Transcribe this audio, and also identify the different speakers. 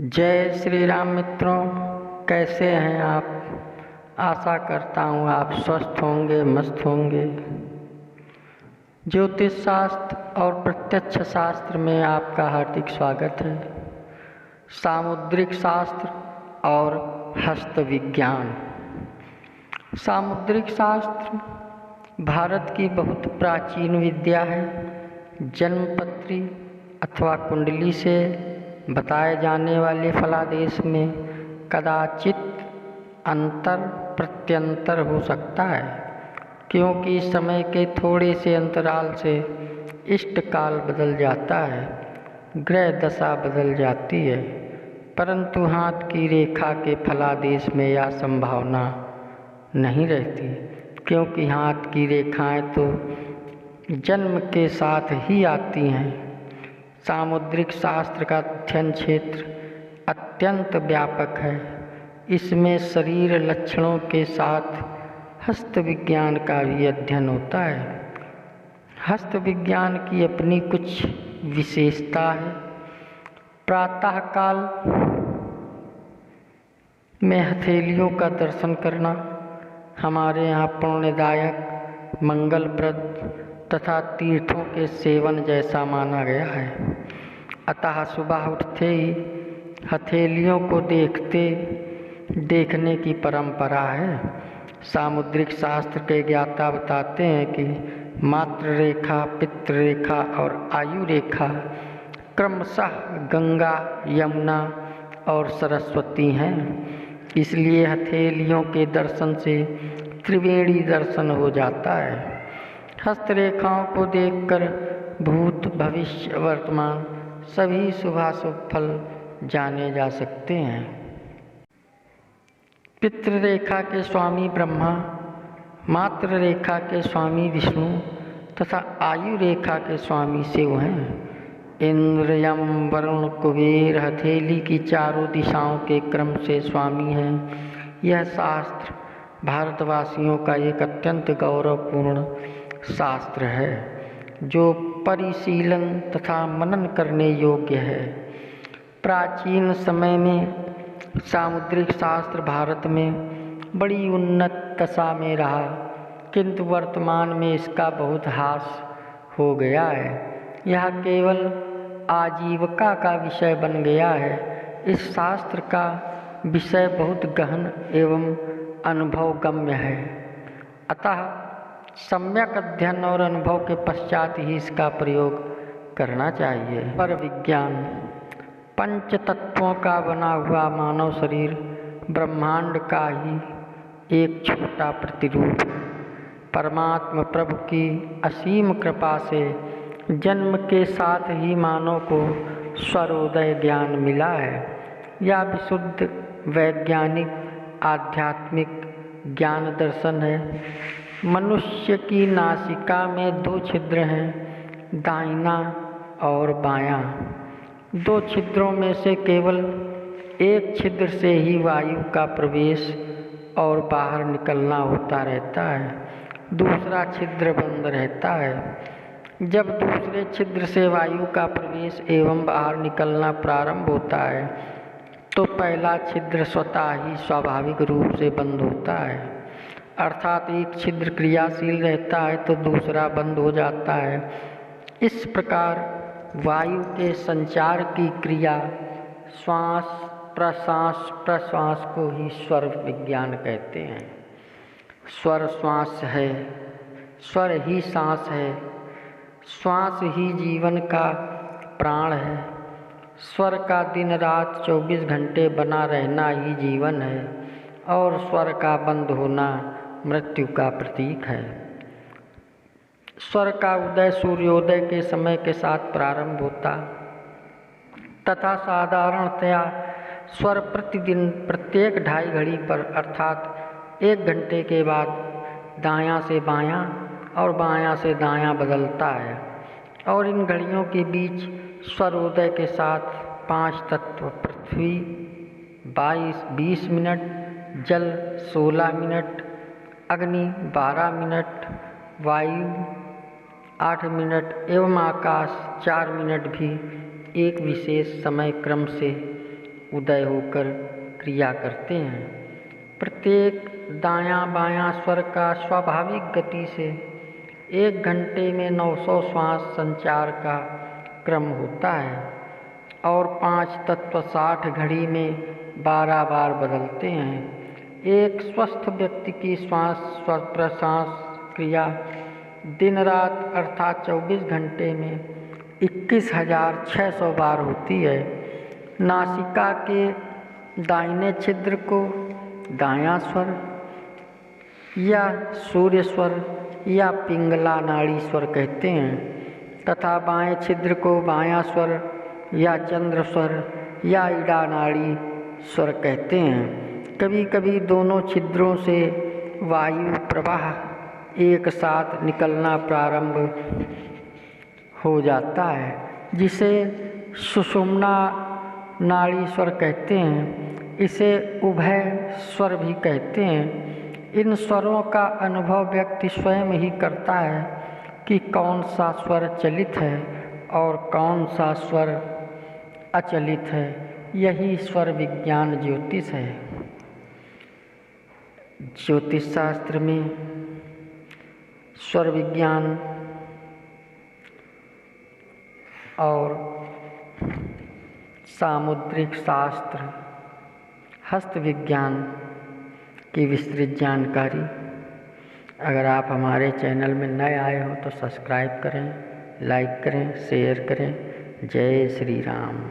Speaker 1: जय श्री राम मित्रों, कैसे हैं आप। आशा करता हूँ आप स्वस्थ होंगे, मस्त होंगे। ज्योतिष शास्त्र और प्रत्यक्ष शास्त्र में आपका हार्दिक स्वागत है। सामुद्रिक शास्त्र और हस्त विज्ञान। सामुद्रिक शास्त्र भारत की बहुत प्राचीन विद्या है। जन्मपत्री अथवा कुंडली से बताए जाने वाले फलादेश में कदाचित अंतर प्रत्यंतर हो सकता है, क्योंकि समय के थोड़े से अंतराल से इष्ट काल बदल जाता है, ग्रह दशा बदल जाती है, परंतु हाथ की रेखा के फलादेश में यह संभावना नहीं रहती, क्योंकि हाथ की रेखाएं तो जन्म के साथ ही आती हैं। सामुद्रिक शास्त्र का अध्ययन क्षेत्र अत्यंत व्यापक है। इसमें शरीर लक्षणों के साथ हस्त विज्ञान का भी अध्ययन होता है। हस्त विज्ञान की अपनी कुछ विशेषता है। प्रातःकाल में हथेलियों का दर्शन करना हमारे यहाँ पुण्यदायक, मंगलप्रद तथा तीर्थों के सेवन जैसा माना गया है। अतः सुबह उठते ही हथेलियों को देखने की परंपरा है। सामुद्रिक शास्त्र के ज्ञाता बताते हैं कि मातृ रेखा, पितृ रेखा और आयु रेखा क्रमशः गंगा, यमुना और सरस्वती हैं। इसलिए हथेलियों के दर्शन से त्रिवेणी दर्शन हो जाता है। हस्तरेखाओं को देखकर भूत, भविष्य, वर्तमान सभी शुभाशुभ फल जाने जा सकते हैं। पितृ रेखा के स्वामी ब्रह्मा, मातृ रेखा के स्वामी विष्णु तथा आयु रेखा के स्वामी शिव हैं। इंद्र, यम, वरुण, कुबेर हथेली की चारों दिशाओं के क्रम से स्वामी हैं। यह शास्त्र भारतवासियों का एक अत्यंत गौरवपूर्ण शास्त्र है, जो परिशीलन तथा मनन करने योग्य है। प्राचीन समय में सामुद्रिक शास्त्र भारत में बड़ी उन्नत दशा में रहा, किंतु वर्तमान में इसका बहुत ह्रास हो गया है। यह केवल आजीविका का विषय बन गया है। इस शास्त्र का विषय बहुत गहन एवं अनुभवगम्य है। अतः सम्यक अध्ययन और अनुभव के पश्चात ही इसका प्रयोग करना चाहिए। पर विज्ञान, पंच तत्वों का बना हुआ मानव शरीर ब्रह्मांड का ही एक छोटा प्रतिरूप। परमात्मा प्रभु की असीम कृपा से जन्म के साथ ही मानव को स्वरोदय ज्ञान मिला है। यह विशुद्ध वैज्ञानिक आध्यात्मिक ज्ञान दर्शन है। मनुष्य की नासिका में 2 छिद्र हैं, दाहिना और बायां। 2 छिद्रों में से केवल एक छिद्र से ही वायु का प्रवेश और बाहर निकलना होता रहता है, दूसरा छिद्र बंद रहता है। जब दूसरे छिद्र से वायु का प्रवेश एवं बाहर निकलना प्रारंभ होता है, तो पहला छिद्र स्वतः ही स्वाभाविक रूप से बंद होता है, अर्थात एक छिद्र क्रियाशील रहता है तो दूसरा बंद हो जाता है। इस प्रकार वायु के संचार की क्रिया श्वास प्रश्वास को ही स्वर विज्ञान कहते हैं। स्वर श्वास है, स्वर ही सांस है, श्वास ही जीवन का प्राण है। स्वर का दिन रात 24 घंटे बना रहना ही जीवन है, और स्वर का बंद होना मृत्यु का प्रतीक है। स्वर का उदय सूर्योदय के समय के साथ प्रारंभ होता तथा साधारणतया स्वर प्रतिदिन प्रत्येक 2.5 घड़ी पर अर्थात 1 घंटे के बाद दायां से बायां और बायां से दायां बदलता है, और इन घड़ियों के बीच स्वरोदय के साथ 5 तत्व पृथ्वी 20 मिनट, जल 16 मिनट, अग्नि 12 मिनट, वायु 8 मिनट एवं आकाश 4 मिनट भी एक विशेष समय क्रम से उदय होकर क्रिया करते हैं। प्रत्येक दायां बायां स्वर का स्वाभाविक गति से 1 घंटे में 900 श्वास संचार का क्रम होता है और 5 तत्व 60 घड़ी में 12 बार बदलते हैं। एक स्वस्थ व्यक्ति की श्वास प्रश्वास क्रिया दिन रात अर्थात 24 घंटे में 21,600 बार होती है। नासिका के दाहिने छिद्र को दायां स्वर या सूर्य स्वर या पिंगला नाड़ी स्वर कहते हैं तथा बाएं छिद्र को बायां स्वर या चंद्र स्वर या इड़ा नाड़ी स्वर कहते हैं। कभी कभी दोनों छिद्रों से वायु प्रवाह एक साथ निकलना प्रारंभ हो जाता है, जिसे सुषुम्ना नाड़ी स्वर कहते हैं। इसे उभय स्वर भी कहते हैं। इन स्वरों का अनुभव व्यक्ति स्वयं ही करता है कि कौन सा स्वर चलित है और कौन सा स्वर अचलित है। यही स्वर विज्ञान ज्योतिष है। ज्योतिष शास्त्र में स्वर विज्ञान और सामुद्रिक शास्त्र, हस्त विज्ञान की विस्तृत जानकारी। अगर आप हमारे चैनल में नए आए हो तो सब्सक्राइब करें, लाइक करें, शेयर करें। जय श्री राम।